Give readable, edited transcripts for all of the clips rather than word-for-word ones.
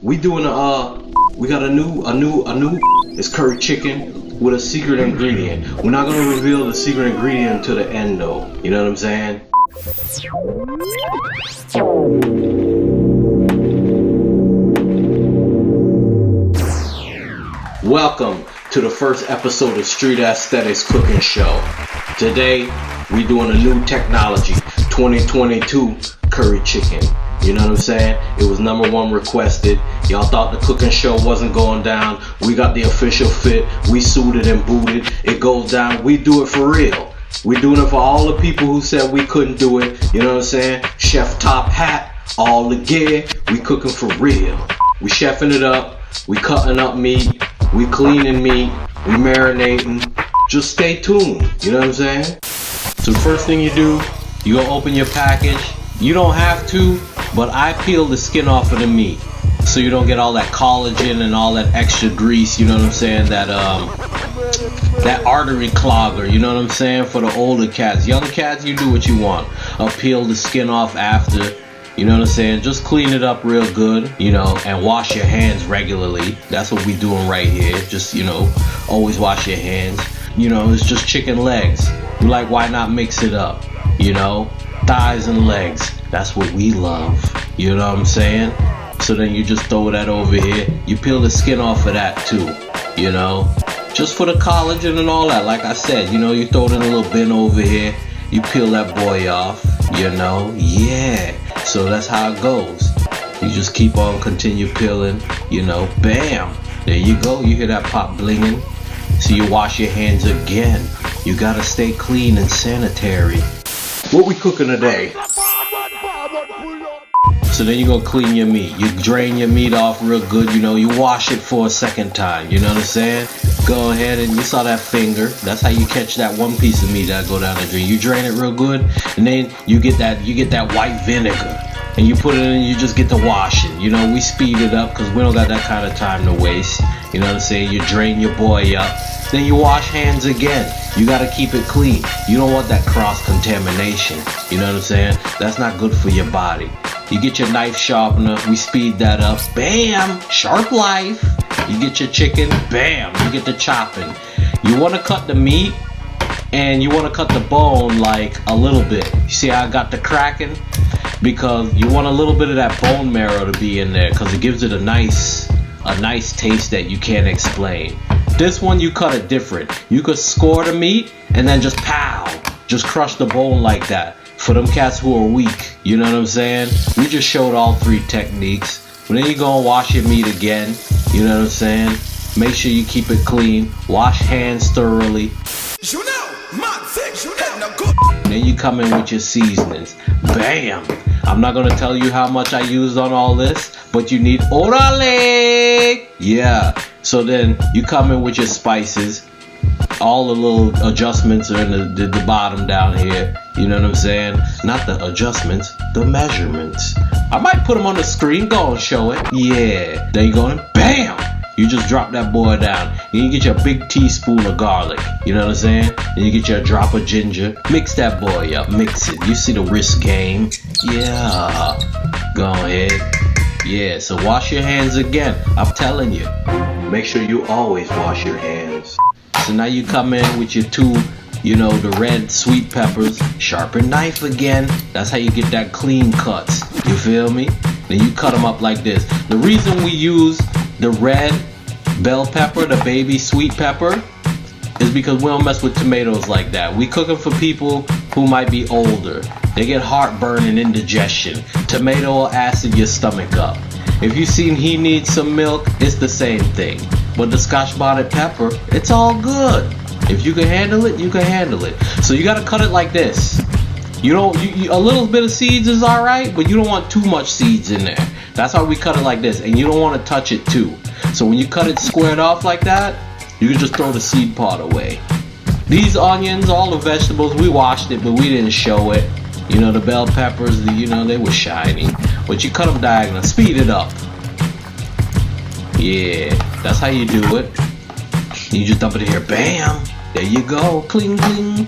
We doing we got a new. It's curry chicken with a secret ingredient. We're not gonna reveal the secret ingredient until the end, though. You know what I'm saying? Welcome to the first episode of Street Aesthetics Cooking Show. Today, we doing a new technology, 2022 curry chicken. You know what I'm saying? It was #1 requested. Y'all thought the cooking show wasn't going down. We got the official fit. We suited and booted. It goes down. We do it for real. We doing it for all the people who said we couldn't do it. You know what I'm saying? Chef top hat, all the gear. We cooking for real. We chefing it up. We cutting up meat. We cleaning meat. We marinating. Just stay tuned. You know what I'm saying? So the first thing you do, you gonna open your package. You don't have to, but I peel the skin off of the meat so you don't get all that collagen and all that extra grease. You know what I'm saying? That artery clogger. You know what I'm saying? For the older cats, young cats, you do what you want. I'll peel the skin off after. You know what I'm saying? Just clean it up real good, you know, and wash your hands regularly. That's what we doing right here. Just, you know, always wash your hands. You know, it's just chicken legs. You're like, why not mix it up? You know, thighs and legs. That's what we love. You know what I'm saying? So then you just throw that over here. You peel the skin off of that too. You know, just for the collagen and all that. Like I said, you know, you throw it in a little bin over here. You peel that boy off. You know, yeah. So that's how it goes. You just keep on continue peeling, you know, bam, there you go. You hear that pop blinging. So you wash your hands again. You gotta stay clean and sanitary. What we cooking today? So then you're gonna clean your meat. You drain your meat off real good, you know, you wash it for a second time, you know what I'm saying? Go ahead and you saw that finger. That's how you catch that one piece of meat that go down the drain. You drain it real good, and then you get that white vinegar. And you put it in and you just get to washing. You know, we speed it up because we don't got that kind of time to waste. You know what I'm saying? You drain your boy up. Then you wash hands again. You got to keep it clean. You don't want that cross-contamination. You know what I'm saying? That's not good for your body. You get your knife sharpener. We speed that up. Bam! Sharp life. You get your chicken. Bam! You get the chopping. You want to cut the meat and you want to cut the bone like a little bit. You see how I got the cracking? Because you want a little bit of that bone marrow to be in there because it gives it a nice taste that you can't explain. This one you cut it different. You could score the meat and then just pow, just crush the bone like that. For them cats who are weak, you know what I'm saying? We just showed all 3 techniques. But then you go and wash your meat again, you know what I'm saying? Make sure you keep it clean. Wash hands thoroughly. Then you come in with your seasonings. Bam! I'm not gonna tell you how much I used on all this, but you need orale! Yeah. So then you come in with your spices. All the little adjustments are in the bottom down here. You know what I'm saying? Not the adjustments, the measurements. I might put them on the screen. Go and show it. Yeah. Then you go in. Bam! You just drop that boy down. And you get your big teaspoon of garlic. You know what I'm saying? And you get your drop of ginger. Mix that boy up. Mix it. You see the wrist game? Yeah. Go ahead. Yeah. So wash your hands again. I'm telling you. Make sure you always wash your hands. So now you come in with your 2, you know, the red sweet peppers. Sharpen knife again. That's how you get that clean cuts. You feel me? Then you cut them up like this. The reason we use the red bell pepper, the baby sweet pepper, is because we don't mess with tomatoes like that. We cooking for people who might be older. They get heartburn and indigestion. Tomato will acid your stomach up. If you seen he needs some milk, it's the same thing. But the Scotch bonnet pepper, it's all good. If you can handle it, you can handle it. So you gotta cut it like this. You don't. A little bit of seeds is all right, but you don't want too much seeds in there. That's why we cut it like this, and you don't want to touch it too. So when you cut it squared off like that, you can just throw the seed part away. These onions, all the vegetables, we washed it, but we didn't show it. You know, the bell peppers, you know, they were shiny. But you cut them diagonal, speed it up. Yeah, that's how you do it. You just dump it in here, bam. There you go, cling, cling.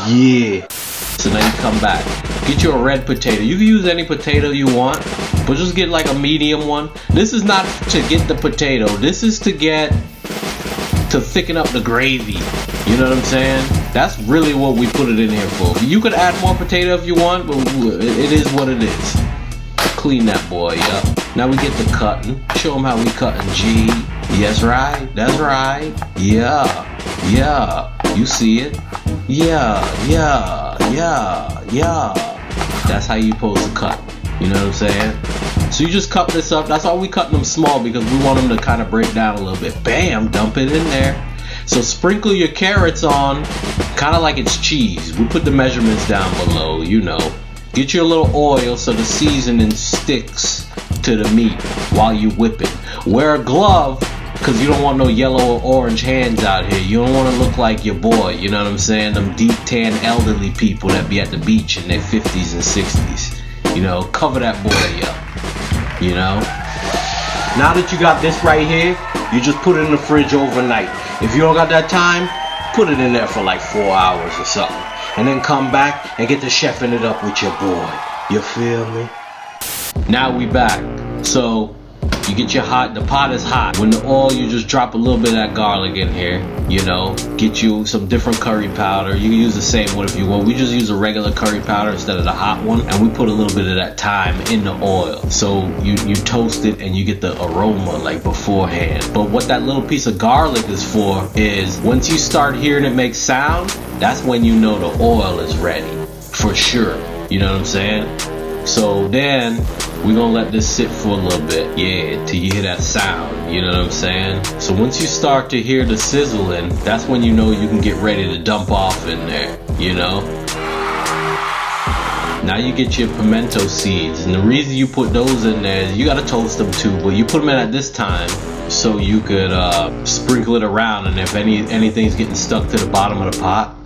Yeah. So now you come back. Get you a red potato. You can use any potato you want. but just get like a medium one. This is not to get the potato. This is to thicken up the gravy. You know what I'm saying? That's really what we put it in here for. You could add more potato if you want, but it is what it is. Clean that boy up. Now we get the cutting. Show them how we cutting. G. Yes, right. That's right. Yeah. Yeah. You see it? Yeah. That's how you supposed to cut. You know what I'm saying? So you just cut this up. That's why we cutting them small, because we want them to kind of break down a little bit. Bam, dump it in there. So sprinkle your carrots on, kind of like it's cheese. We put the measurements down below, you know. Get your little oil so the seasoning sticks to the meat while you whip it. Wear a glove, because you don't want no yellow or orange hands out here. You don't want to look like your boy, you know what I'm saying? Them deep tan elderly people that be at the beach in their 50s and 60s. You know, cover that boy up, you know. Now that you got this right here, you just put it in the fridge overnight. If you don't got that time, put it in there for like 4 hours or something. And then come back and get to chefing it up with your boy. You feel me? Now we back. So you get your the pot is hot. When the oil, you just drop a little bit of that garlic in here, you know. Get you some different curry powder. You can use the same one if you want. We just use a regular curry powder instead of the hot one, and we put a little bit of that thyme in the oil. So you toast it and you get the aroma like beforehand. But what that little piece of garlic is for is once you start hearing it make sound, that's when you know the oil is ready. For sure. You know what I'm saying? So then we're gonna let this sit for a little bit, yeah, till you hear that sound, you know what I'm saying? So once you start to hear the sizzling, that's when you know you can get ready to dump off in there, you know? Now you get your pimento seeds, and the reason you put those in there is you gotta toast them too, but you put them in at this time so you could sprinkle it around, and if anything's getting stuck to the bottom of the pot,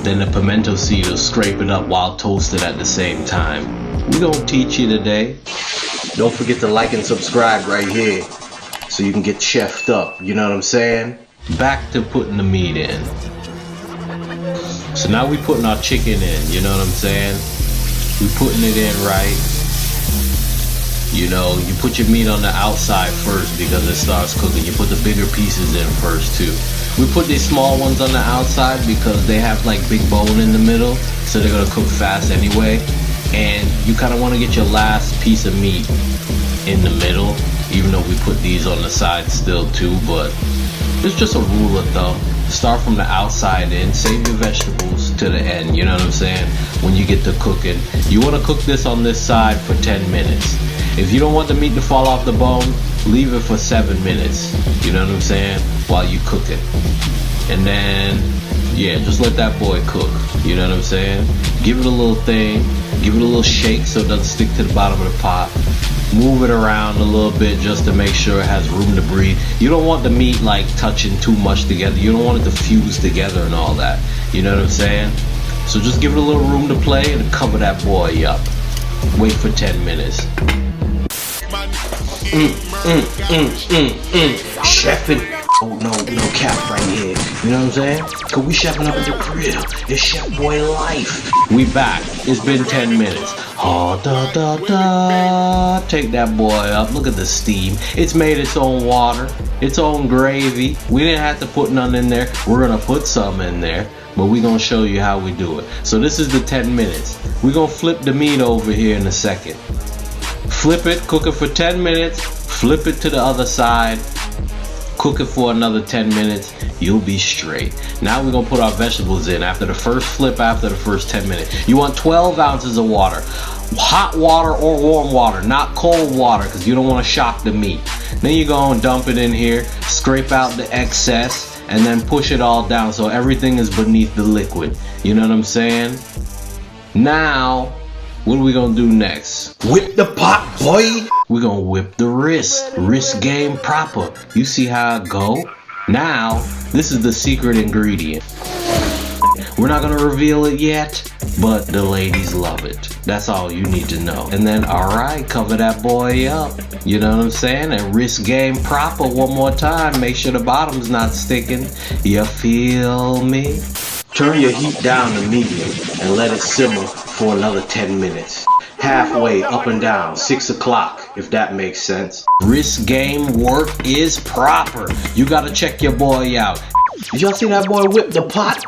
then the pimento seed will scrape it up while toasted at the same time. We gonna teach you today. Don't forget to like and subscribe right here so you can get chefed up, you know what I'm saying? Back to putting the meat in. So now we putting our chicken in, you know what I'm saying? We putting it in right. You know, you put your meat on the outside first because it starts cooking. You put the bigger pieces in first too. We put these small ones on the outside because they have like big bone in the middle, so they're gonna cook fast anyway. And you kind of want to get your last piece of meat in the middle, even though we put these on the side still too, but it's just a rule of thumb. Start from the outside in, save your vegetables to the end, you know what I'm saying? When you get to cooking, you want to cook this on this side for 10 minutes. If you don't want the meat to fall off the bone, leave it for 7 minutes, you know what I'm saying, while you cook it. And then, yeah, just let that boy cook, you know what I'm saying? Give it a little thing, give it a little shake so it doesn't stick to the bottom of the pot. Move it around a little bit just to make sure it has room to breathe. You don't want the meat like touching too much together. You don't want it to fuse together and all that, you know what I'm saying? So just give it a little room to play and cover that boy up. Wait for 10 minutes. Chefing. Oh no cap right here. You know what I'm saying? Cause we chefing up at the grill. It's Chef Boy life. We back. It's been 10 minutes. Oh da. Take that boy up. Look at the steam. It's made its own water, its own gravy. We didn't have to put none in there. We're gonna put some in there, but we're gonna show you how we do it. So this is the 10 minutes. We're gonna flip the meat over here in a second. Flip it, cook it for 10 minutes, flip it to the other side, cook it for another 10 minutes, you'll be straight. Now we're gonna put our vegetables in after the first flip, after the first 10 minutes. You want 12 ounces of water. Hot water or warm water, not cold water, because you don't want to shock the meat. Then you go and dump it in here, scrape out the excess, and then push it all down so everything is beneath the liquid. You know what I'm saying? Now, what are we gonna do next? Whip the pot, boy! We're gonna whip the wrist game proper. You see how it go? Now, this is the secret ingredient. We're not gonna reveal it yet, but the ladies love it. That's all you need to know. And then, alright, cover that boy up. You know what I'm saying? And wrist game proper one more time. Make sure the bottom's not sticking. You feel me? Turn your heat down to medium and let it simmer for another 10 minutes. halfway up and down, 6 o'clock, if that makes sense. Wrist game work is proper. You gotta check your boy out. Did y'all see that boy whip the pot?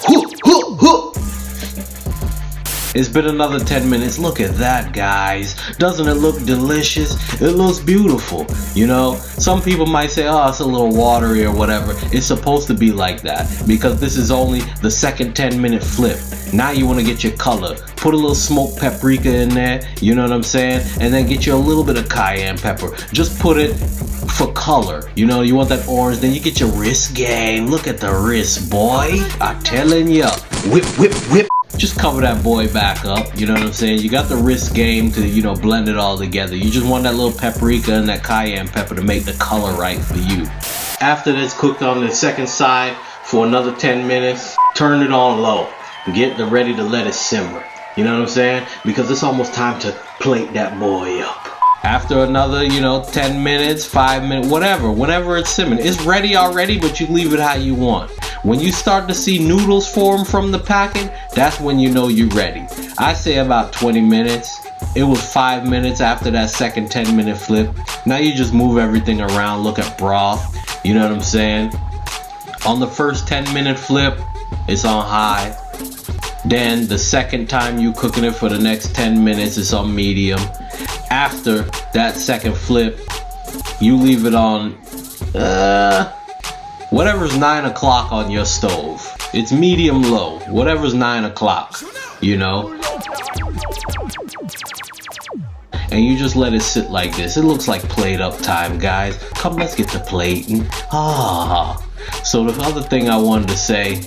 It's been another 10 minutes. Look at that, guys. Doesn't it look delicious? It looks beautiful. You know, some people might say, oh, it's a little watery or whatever. It's supposed to be like that because this is only the second 10-minute flip. Now you want to get your color. Put a little smoked paprika in there, you know what I'm saying? And then get you a little bit of cayenne pepper. Just put it for color. You know, you want that orange, then you get your wrist game. Look at the wrist, boy. I'm telling ya. Whip, whip, whip. Just cover that boy back up, you know what I'm saying? You got the wrist game to, you know, blend it all together. You just want that little paprika and that cayenne pepper to make the color right for you. After that's cooked on the second side for another 10 minutes, turn it on low. Get ready to let it simmer. You know what I'm saying? Because it's almost time to plate that boy up. After another, you know, 10 minutes, 5 minutes, whatever, whenever it's simmering. It's ready already, but you leave it how you want. When you start to see noodles form from the packing, that's when you know you're ready. I say about 20 minutes. It was 5 minutes after that second 10-minute flip. Now you just move everything around, look at broth. You know what I'm saying? On the first 10-minute flip, it's on high. Then the second time you cooking it for the next 10 minutes, it's on medium. After that second flip, you leave it on whatever's 9 o'clock on your stove. It's medium low, whatever's 9 o'clock, you know. And you just let it sit like this. It looks like plate up time, guys. Come, let's get to plating. So the other thing I wanted to say,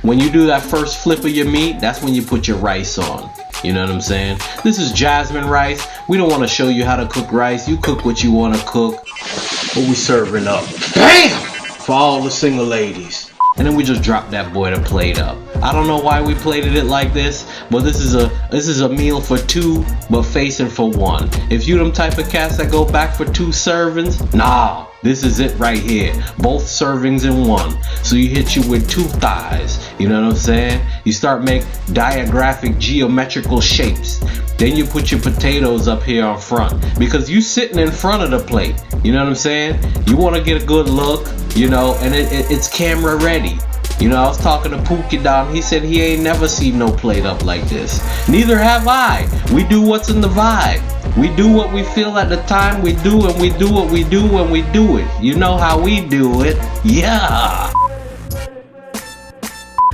when you do that first flip of your meat, that's when you put your rice on. You know what I'm saying? This is jasmine rice. We don't want to show you how to cook rice. You cook what you want to cook. What we serving up? Bam! For all the single ladies. And then we just drop that boy to plate up. I don't know why we plated it like this, but this is a meal for two, but facing for one. If you them type of cats that go back for 2 servings, nah. This is it right here. Both servings in one. So you hit you with 2 thighs. You know what I'm saying? You start make diagraphic geometrical shapes. Then you put your potatoes up here on front. Because you sitting in front of the plate. You know what I'm saying? You want to get a good look, you know, and it's camera ready. You know, I was talking to Pookie Don. He said he ain't never seen no plate up like this. Neither have I. We do what's in the vibe. We do what we feel at the time we do, and we do what we do when we do it. You know how we do it. Yeah.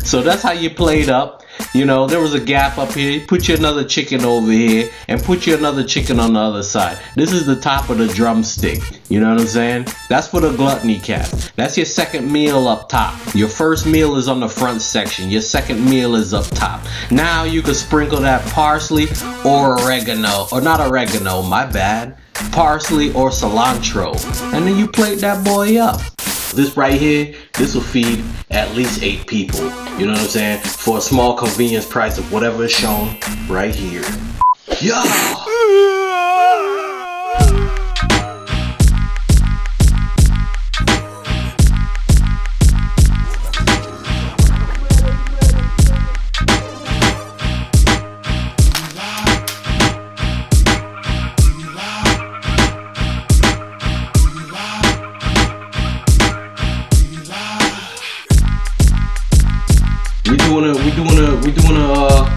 So that's how you plate up. You know, there was a gap up here. Put you another chicken over here and put you another chicken on the other side. This is the top of the drumstick. You know what I'm saying? That's for the gluttony cat. That's your second meal up top. Your first meal is on the front section. Your second meal is up top. Now you can sprinkle that parsley or oregano. Or not oregano, my bad. Parsley or cilantro. And then you plate that boy up. This right here, this will feed at least 8 people. You know what I'm saying? For a small convenience price of whatever is shown right here. Yeah! We doing a